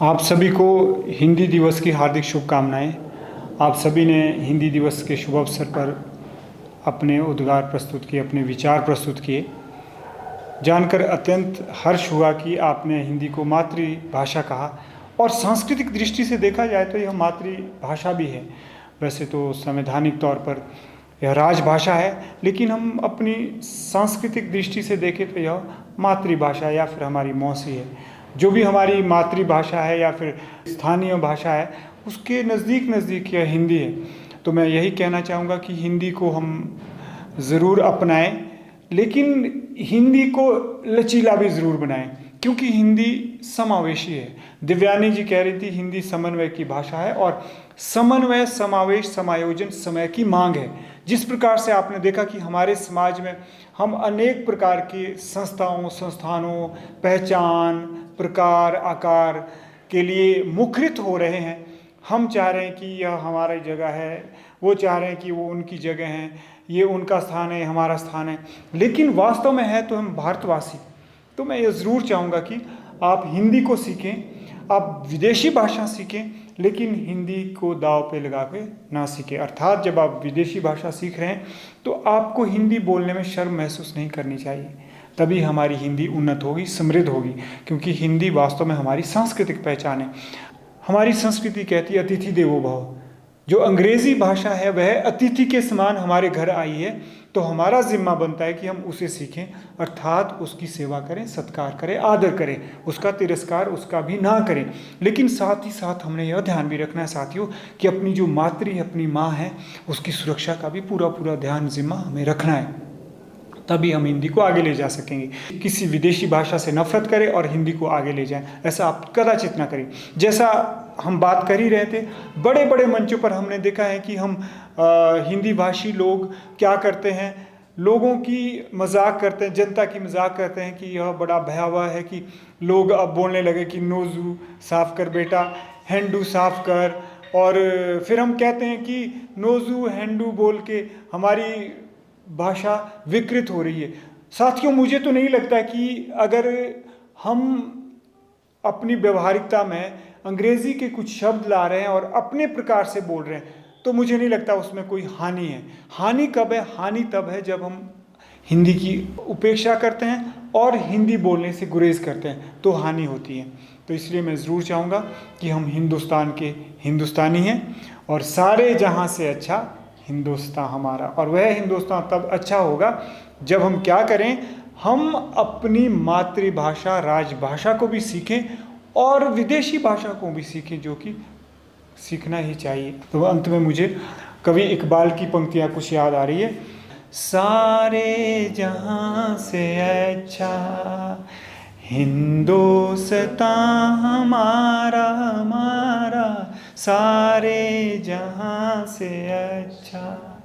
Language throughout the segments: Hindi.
आप सभी को हिंदी दिवस की हार्दिक शुभकामनाएं। आप सभी ने हिंदी दिवस के शुभ अवसर पर अपने उद्गार प्रस्तुत किए, अपने विचार प्रस्तुत किए। जानकर अत्यंत हर्ष हुआ कि आपने हिंदी को मातृभाषा कहा और सांस्कृतिक दृष्टि से देखा जाए तो यह मातृभाषा भी है। वैसे तो संवैधानिक तौर पर यह राजभाषा है, लेकिन हम अपनी सांस्कृतिक दृष्टि से देखें तो यह मातृभाषा या फिर हमारी मौसी है। जो भी हमारी मातृभाषा है या फिर स्थानीय भाषा है, उसके नज़दीक यह हिंदी है। तो मैं यही कहना चाहूँगा कि हिंदी को हम ज़रूर अपनाएं, लेकिन हिंदी को लचीला भी ज़रूर बनाएं, क्योंकि हिंदी समावेशी है। दिव्यानी जी कह रही थी हिंदी समन्वय की भाषा है, और समन्वय, समावेश, समायोजन समय की मांग है। जिस प्रकार से आपने देखा कि हमारे समाज में हम अनेक प्रकार की संस्थानों, पहचान, प्रकार, आकार के लिए मुखरित हो रहे हैं। हम चाह रहे हैं कि यह हमारी जगह है, वो चाह रहे हैं कि वो उनकी जगह है, ये उनका स्थान है, हमारा स्थान है, लेकिन वास्तव में है तो हम भारतवासी। तो मैं ये ज़रूर चाहूँगा कि आप हिंदी को सीखें, आप विदेशी भाषा सीखें, लेकिन हिंदी को दांव पे लगा के ना सीखें। अर्थात जब आप विदेशी भाषा सीख रहे हैं तो आपको हिंदी बोलने में शर्म महसूस नहीं करनी चाहिए। तभी हमारी हिंदी उन्नत होगी, समृद्ध होगी, क्योंकि हिंदी वास्तव में हमारी सांस्कृतिक पहचान है। हमारी संस्कृति कहती है अतिथि देवो भव। जो अंग्रेजी भाषा है वह अतिथि के समान हमारे घर आई है, तो हमारा जिम्मा बनता है कि हम उसे सीखें, अर्थात उसकी सेवा करें, सत्कार करें, आदर करें, उसका तिरस्कार उसका भी ना करें। लेकिन साथ ही साथ हमने यह ध्यान भी रखना है साथियों कि अपनी जो मातृ, अपनी माँ है, उसकी सुरक्षा का भी पूरा ध्यान, जिम्मा हमें रखना है। तभी हम हिंदी को आगे ले जा सकेंगे। किसी विदेशी भाषा से नफरत करें और हिंदी को आगे ले जाएं, ऐसा आप कदाचित ना करें। जैसा हम बात कर ही रहे थे, बड़े बड़े मंचों पर हमने देखा है कि हम हिंदी भाषी लोग क्या करते हैं, लोगों की मजाक करते हैं, जनता की मजाक करते हैं कि यह बड़ा भयावह है कि लोग अब बोलने लगे कि नोजू साफ कर बेटा, हैंडू साफ कर, और फिर हम कहते हैं कि नोजू हैंडू बोल के हमारी भाषा विकृत हो रही है। साथियों, मुझे तो नहीं लगता कि अगर हम अपनी व्यवहारिकता में अंग्रेजी के कुछ शब्द ला रहे हैं और अपने प्रकार से बोल रहे हैं, तो मुझे नहीं लगता उसमें कोई हानि है। हानि कब है? हानि तब है जब हम हिंदी की उपेक्षा करते हैं और हिंदी बोलने से गुरेज करते हैं, तो हानि होती है। तो इसलिए मैं ज़रूर चाहूँगा कि हम हिंदुस्तान के हिंदुस्तानी हैं, और सारे जहाँ से अच्छा हिंदुस्तान हमारा। और वह हिंदुस्तान तब अच्छा होगा जब हम क्या करें, हम अपनी मातृभाषा, राजभाषा को भी सीखें और विदेशी भाषा को भी सीखें, जो कि सीखना ही चाहिए। तो अंत में मुझे कवि इकबाल की पंक्तियाँ कुछ याद आ रही है। सारे जहां से अच्छा हिंदुस्तान हमारा, हमारा सारे जहां से अच्छा,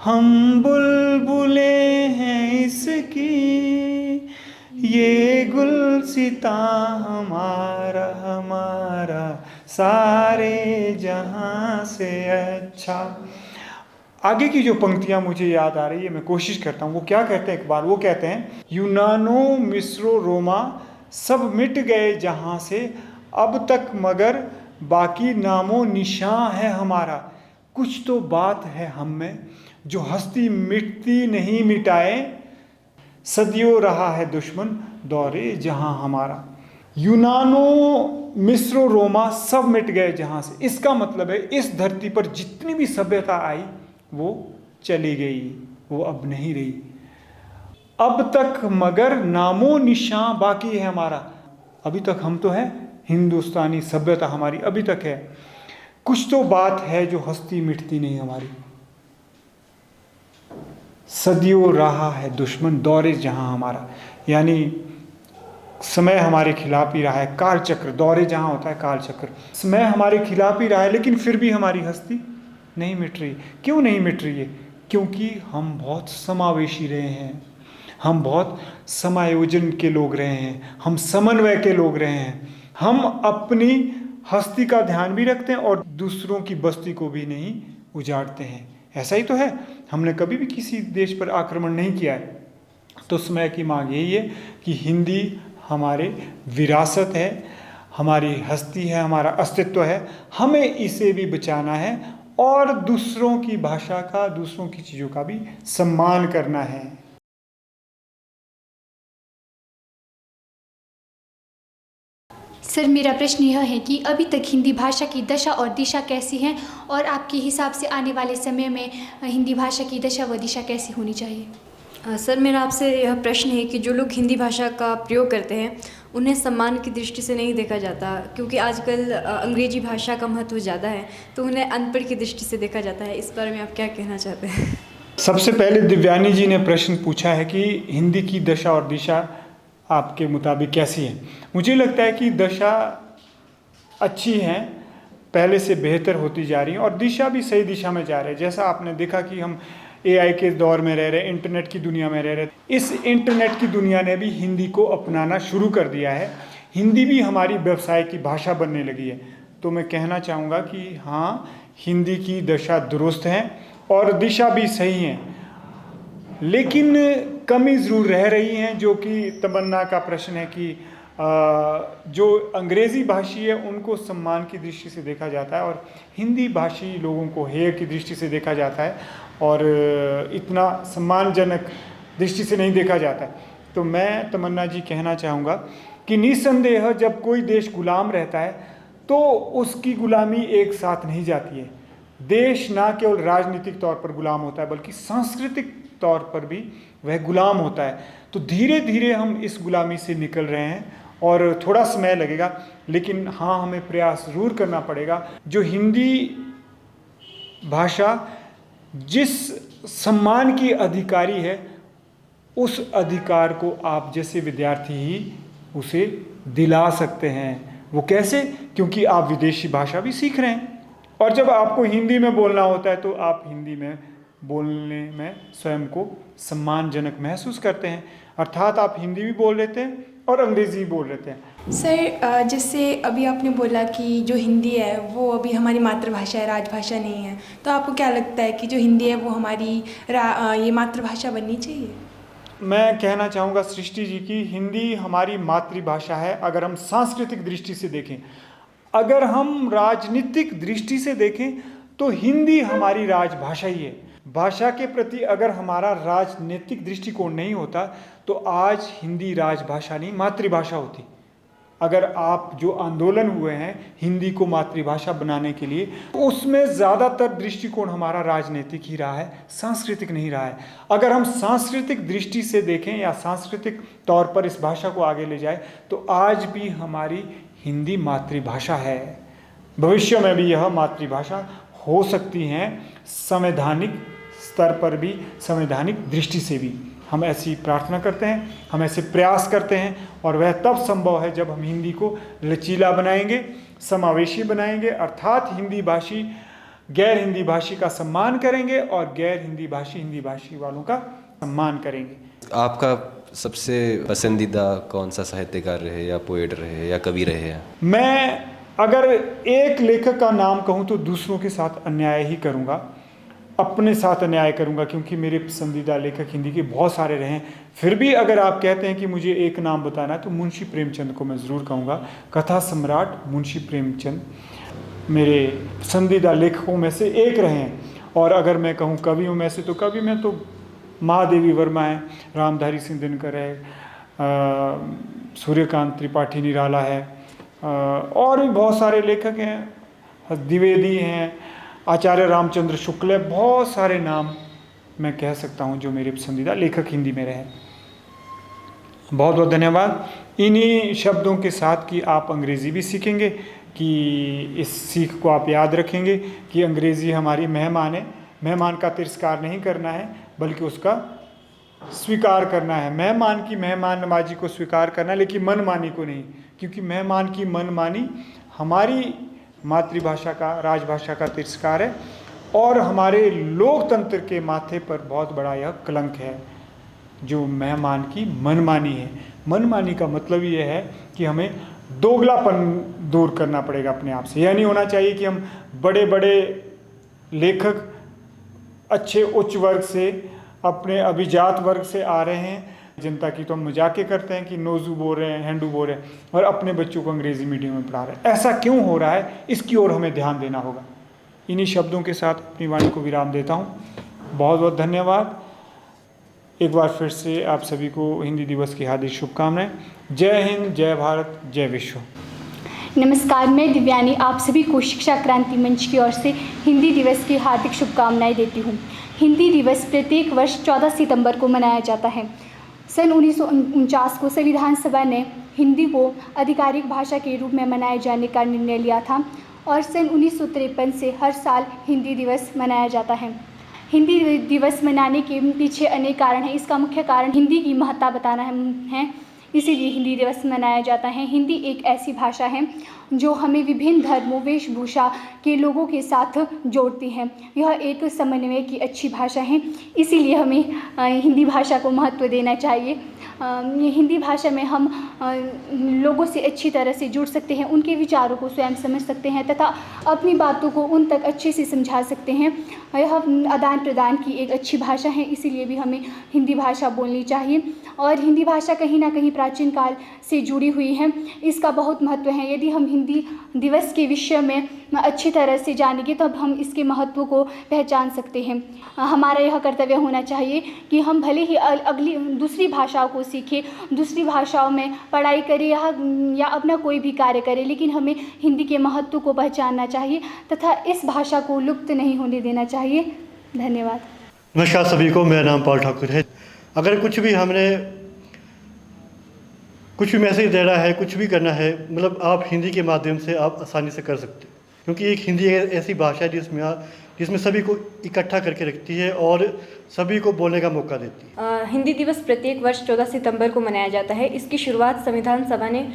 हम बुलबुले हैं इसकी, ये गुलसिता हमारा, हमारा सारे जहां से अच्छा। आगे की जो पंक्तियां मुझे याद आ रही है, मैं कोशिश करता हूँ। वो क्या कहते हैं इकबाल? वो कहते हैं, यूनानो मिस्रो रोमा सब मिट गए जहां से, अब तक मगर बाकी नामो निशां है हमारा। कुछ तो बात है हम में जो हस्ती मिटती नहीं मिटाए, सदियों रहा है दुश्मन दौरे जहां हमारा। यूनानो मिस्रो रोमा सब मिट गए जहां से, इसका मतलब है इस धरती पर जितनी भी सभ्यता आई वो चली गई, वो अब नहीं रही। अब तक मगर नामो निशां बाकी है हमारा, अभी तक हम तो हैं, हिंदुस्तानी सभ्यता हमारी अभी तक है। कुछ तो बात है जो हस्ती मिटती नहीं हमारी, सदियों रहा है दुश्मन दौरे जहां हमारा। यानी समय हमारे खिलाफ ही रहा है, काल चक्र, दौरे जहां होता है काल चक्र, समय हमारे खिलाफ ही रहा है, लेकिन फिर भी हमारी हस्ती नहीं मिट रही। क्यों नहीं मिट रही है? क्योंकि हम बहुत समावेशी रहे हैं, हम बहुत समायोजन के लोग रहे हैं, हम समन्वय के लोग रहे हैं। हम अपनी हस्ती का ध्यान भी रखते हैं और दूसरों की बस्ती को भी नहीं उजाड़ते हैं। ऐसा ही तो है, हमने कभी भी किसी देश पर आक्रमण नहीं किया है। तो समय की मांग यही है कि हिंदी हमारे विरासत है, हमारी हस्ती है, हमारा अस्तित्व है, हमें इसे भी बचाना है और दूसरों की भाषा का, दूसरों की चीज़ों का भी सम्मान करना है। सर, मेरा प्रश्न यह है कि अभी तक हिंदी भाषा की दशा और दिशा कैसी है और आपके हिसाब से आने वाले समय में हिंदी भाषा की दशा व दिशा कैसी होनी चाहिए? सर, मेरा आपसे यह प्रश्न है कि जो लोग हिंदी भाषा का प्रयोग करते हैं उन्हें सम्मान की दृष्टि से नहीं देखा जाता, क्योंकि आजकल अंग्रेजी भाषा का महत्व ज़्यादा है, तो उन्हें अनपढ़ की दृष्टि से देखा जाता है। इस बारे में आप क्या कहना चाहते हैं? सबसे पहले दिव्यानी जी ने प्रश्न पूछा है कि हिंदी की दशा और दिशा आपके मुताबिक कैसी है। मुझे लगता है कि दशा अच्छी है, पहले से बेहतर होती जा रही है और दिशा भी सही दिशा में जा रही है। जैसा आपने देखा कि हम AI के दौर में रह रहे हैं, इंटरनेट की दुनिया में रह रहे हैं। इस इंटरनेट की दुनिया ने भी हिंदी को अपनाना शुरू कर दिया है। हिंदी भी हमारी व्यवसाय की भाषा बनने लगी है। तो मैं कहना चाहूँगा कि हाँ, हिंदी की दशा दुरुस्त है और दिशा भी सही है, लेकिन कमी ज़रूर रह रही हैं, जो कि तमन्ना का प्रश्न है कि जो अंग्रेज़ी भाषी है उनको सम्मान की दृष्टि से देखा जाता है और हिंदी भाषी लोगों को हेय की दृष्टि से देखा जाता है और इतना सम्मानजनक दृष्टि से नहीं देखा जाता है। तो मैं तमन्ना जी कहना चाहूँगा कि निस्संदेह जब कोई देश गुलाम रहता है तो उसकी गुलामी एक साथ नहीं जाती है। देश ना केवल राजनीतिक तौर पर गुलाम होता है बल्कि सांस्कृतिक तौर पर भी वह गुलाम होता है। तो धीरे धीरे हम इस गुलामी से निकल रहे हैं और थोड़ा समय लगेगा, लेकिन हाँ, हमें प्रयास ज़रूर करना पड़ेगा। जो हिंदी भाषा जिस सम्मान की अधिकारी है, उस अधिकार को आप जैसे विद्यार्थी ही उसे दिला सकते हैं। वो कैसे? क्योंकि आप विदेशी भाषा भी सीख रहे हैं और जब आपको हिंदी में बोलना होता है तो आप हिंदी में बोलने में स्वयं को सम्मानजनक महसूस करते हैं, अर्थात आप हिंदी भी बोल लेते हैं और अंग्रेज़ी भी बोल लेते हैं। सर, जैसे अभी आपने बोला कि जो हिंदी है वो अभी हमारी मातृभाषा है, राजभाषा नहीं है, तो आपको क्या लगता है कि जो हिंदी है वो हमारी ये मातृभाषा बननी चाहिए? मैं कहना चाहूँगा सृष्टि जी की हिंदी हमारी मातृभाषा है अगर हम सांस्कृतिक दृष्टि से देखें। अगर हम राजनीतिक दृष्टि से देखें तो हिंदी हमारी राजभाषा ही है। भाषा के प्रति अगर हमारा राजनीतिक दृष्टिकोण नहीं होता तो आज हिंदी राजभाषा नहीं मातृभाषा होती। अगर आप जो आंदोलन हुए हैं हिंदी को मातृभाषा बनाने के लिए, उसमें ज़्यादातर दृष्टिकोण हमारा राजनीतिक ही रहा है, सांस्कृतिक नहीं रहा है। अगर हम सांस्कृतिक दृष्टि से देखें या सांस्कृतिक तौर पर इस भाषा को आगे ले जाए तो आज भी हमारी हिंदी मातृभाषा है, भविष्य में भी यह मातृभाषा हो सकती हैं। संवैधानिक स्तर पर भी, संवैधानिक दृष्टि से भी हम ऐसी प्रार्थना करते हैं, हम ऐसे प्रयास करते हैं और वह तब संभव है जब हम हिंदी को लचीला बनाएंगे, समावेशी बनाएंगे, अर्थात हिंदी भाषी गैर हिंदी भाषी का सम्मान करेंगे और गैर हिंदी भाषी वालों का सम्मान करेंगे। आपका सबसे पसंदीदा कौन सा साहित्यकार रहे या पोएट रहे या कवि रहे हैं? मैं अगर एक लेखक का नाम कहूँ तो दूसरों के साथ अन्याय ही करूँगा, अपने साथ अन्याय करूँगा, क्योंकि मेरे पसंदीदा लेखक हिंदी के बहुत सारे रहे हैं। फिर भी अगर आप कहते हैं कि मुझे एक नाम बताना है तो मुंशी प्रेमचंद को मैं ज़रूर कहूँगा। कथा सम्राट मुंशी प्रेमचंद मेरे पसंदीदा लेखकों में से एक रहे हैं। और अगर मैं कहूँ कवियों में से तो कवि में तो महादेवी वर्मा है, रामधारी सिंह दिनकर है, सूर्यकांत त्रिपाठी निराला है, और भी बहुत सारे लेखक हैं, द्विवेदी हैं, आचार्य रामचंद्र शुक्ल है, बहुत सारे नाम मैं कह सकता हूँ जो मेरे पसंदीदा लेखक हिंदी में रहे। बहुत बहुत धन्यवाद। इन्हीं शब्दों के साथ कि आप अंग्रेज़ी भी सीखेंगे, कि इस सीख को आप याद रखेंगे कि अंग्रेज़ी हमारी मेहमान है। मेहमान का तिरस्कार नहीं करना है बल्कि उसका स्वीकार करना है। मेहमान की मेहमान नवाजी को स्वीकार करना है, लेकिन मनमानी को नहीं, क्योंकि मेहमान की मनमानी हमारी मातृभाषा का, राजभाषा का तिरस्कार है और हमारे लोकतंत्र के माथे पर बहुत बड़ा यह कलंक है जो मेहमान की मनमानी है। मनमानी का मतलब ये है कि हमें दोगलापन दूर करना पड़ेगा अपने आप से। यह नहीं होना चाहिए कि हम बड़े बड़े लेखक अच्छे उच्च वर्ग से, अपने अभिजात वर्ग से आ रहे हैं जनता की तो हम मजाक करते हैं कि नोजू बोल रहे हैं, हैंडू बोल रहे हैं और अपने बच्चों को अंग्रेज़ी मीडियम में पढ़ा रहे हैं। ऐसा क्यों हो रहा है, इसकी ओर हमें ध्यान देना होगा। इन्हीं शब्दों के साथ अपनी वाणी को विराम देता हूँ। बहुत बहुत धन्यवाद। एक बार फिर से आप सभी को हिंदी दिवस की हार्दिक शुभकामनाएं। जय हिंद, जय भारत, जय विश्व। नमस्कार, मैं दिव्यानी आप सभी को शिक्षा क्रांति मंच की ओर से हिंदी दिवस की हार्दिक शुभकामनाएं देती हूँ। हिंदी दिवस प्रत्येक वर्ष 14 सितंबर को मनाया जाता है। सन 1949 को संविधान सभा ने हिंदी को आधिकारिक भाषा के रूप में मनाए जाने का निर्णय लिया था और सन 1953 से हर साल हिंदी दिवस मनाया जाता है। हिंदी दिवस मनाने के पीछे अनेक कारण हैं। इसका मुख्य कारण हिंदी की महत्ता बताना है, इसीलिए हिंदी दिवस मनाया जाता है। हिंदी एक ऐसी भाषा है जो हमें विभिन्न धर्मों, वेशभूषा के लोगों के साथ जोड़ती है। यह एक समन्वय की अच्छी भाषा है, इसीलिए हमें हिंदी भाषा को महत्व देना चाहिए। हिंदी भाषा में हम लोगों से अच्छी तरह से जुड़ सकते हैं, उनके विचारों को स्वयं समझ सकते हैं तथा अपनी बातों को उन तक अच्छे से समझा सकते हैं। यह आदान प्रदान की एक अच्छी भाषा है, इसीलिए भी हमें हिंदी भाषा बोलनी चाहिए। और हिंदी भाषा कहीं ना कहीं प्राचीन काल से जुड़ी हुई है, इसका बहुत महत्व है। यदि हम हिंदी दिवस के विषय में अच्छी तरह से जानेंगे तब हम इसके महत्व को पहचान सकते हैं। हमारा यह कर्तव्य होना चाहिए कि हम भले ही अगली दूसरी भाषाओं को सीखें, दूसरी भाषाओं में पढ़ाई करें या अपना कोई भी कार्य करें, लेकिन हमें हिंदी के महत्व को पहचानना चाहिए तथा इस भाषा को लुप्त नहीं होने देना चाहिए। धन्यवाद। नमस्कार सभी को, मेरा नाम पाल ठाकुर है। अगर कुछ भी मैसेज देना है, कुछ भी करना है, मतलब आप हिंदी के माध्यम से आप आसानी से कर सकते हैं, क्योंकि एक हिंदी ऐसी भाषा है जिसमें सभी को इकट्ठा करके रखती है और सभी को बोलने का मौका देती है। हिंदी दिवस प्रत्येक वर्ष 14 सितंबर को मनाया जाता है। इसकी शुरुआत संविधान सभा ने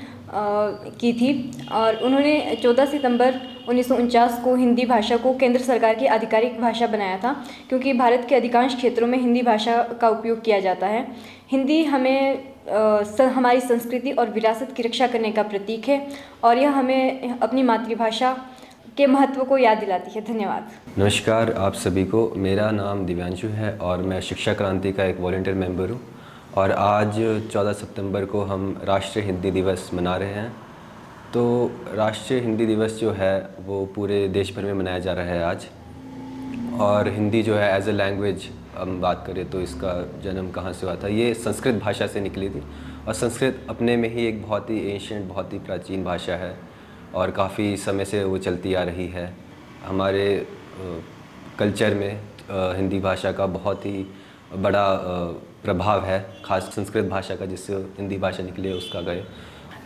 की थी और उन्होंने 14 सितंबर 1949 को हिंदी भाषा को केंद्र सरकार की आधिकारिक भाषा बनाया था, क्योंकि भारत के अधिकांश क्षेत्रों में हिंदी भाषा का उपयोग किया जाता है। हिंदी हमें हमारी संस्कृति और विरासत की रक्षा करने का प्रतीक है और यह हमें अपनी मातृभाषा के महत्व को याद दिलाती है। धन्यवाद। नमस्कार आप सभी को, मेरा नाम दिव्यांशु है और मैं शिक्षा क्रांति का एक वॉलंटियर मेंबर हूँ और आज 14 सितंबर को हम राष्ट्रीय हिंदी दिवस मना रहे हैं। तो राष्ट्रीय हिंदी दिवस जो है वो पूरे देश भर में मनाया जा रहा है आज। और हिंदी जो है एज ए लैंग्वेज हम बात करें तो इसका जन्म कहाँ से हुआ था, ये संस्कृत भाषा से निकली थी और संस्कृत अपने में ही एक बहुत ही एंशिएंट, बहुत ही प्राचीन भाषा है और काफ़ी समय से वो चलती आ रही है। हमारे कल्चर में हिंदी भाषा का बहुत ही बड़ा प्रभाव है, खास संस्कृत भाषा का, जिससे हिंदी भाषा निकली है उसका गए।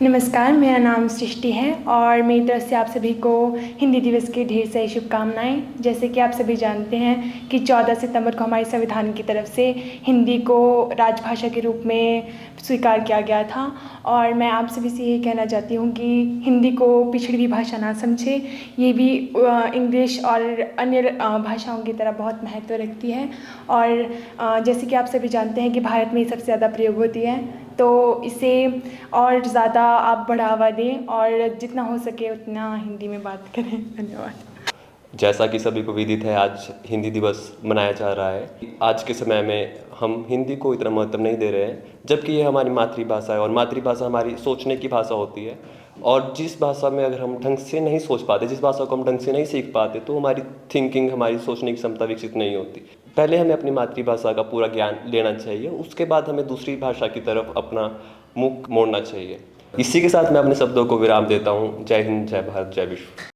नमस्कार, मेरा नाम सृष्टि है और मेरी तरफ से आप सभी को हिंदी दिवस की ढेर सारी शुभकामनाएं। जैसे कि आप सभी जानते हैं कि 14 सितंबर को हमारे संविधान की तरफ से हिंदी को राजभाषा के रूप में स्वीकार किया गया था और मैं आप सभी से यही कहना चाहती हूँ कि हिंदी को पिछड़ी हुई भाषा ना समझे। ये भी इंग्लिश और अन्य भाषाओं की तरह बहुत महत्व रखती है और जैसे कि आप सभी जानते हैं कि भारत में सबसे ज़्यादा प्रयोग होती है, तो इसे और ज़्यादा आप बढ़ावा दें और जितना हो सके उतना हिंदी में बात करें। धन्यवाद। जैसा कि सभी को विदित है, आज हिंदी दिवस मनाया जा रहा है। आज के समय में हम हिंदी को इतना महत्व नहीं दे रहे हैं, जबकि ये हमारी मातृभाषा है और मातृभाषा हमारी सोचने की भाषा होती है। और जिस भाषा में अगर हम ढंग से नहीं सोच पाते, जिस भाषा को हम ढंग से नहीं सीख पाते, तो हमारी थिंकिंग, हमारी सोचने की क्षमता विकसित नहीं होती। पहले हमें अपनी मातृभाषा का पूरा ज्ञान लेना चाहिए, उसके बाद हमें दूसरी भाषा की तरफ अपना मुख मोड़ना चाहिए। इसी के साथ मैं अपने शब्दों को विराम देता हूँ। जय हिंद, जय भारत, जय विश्व।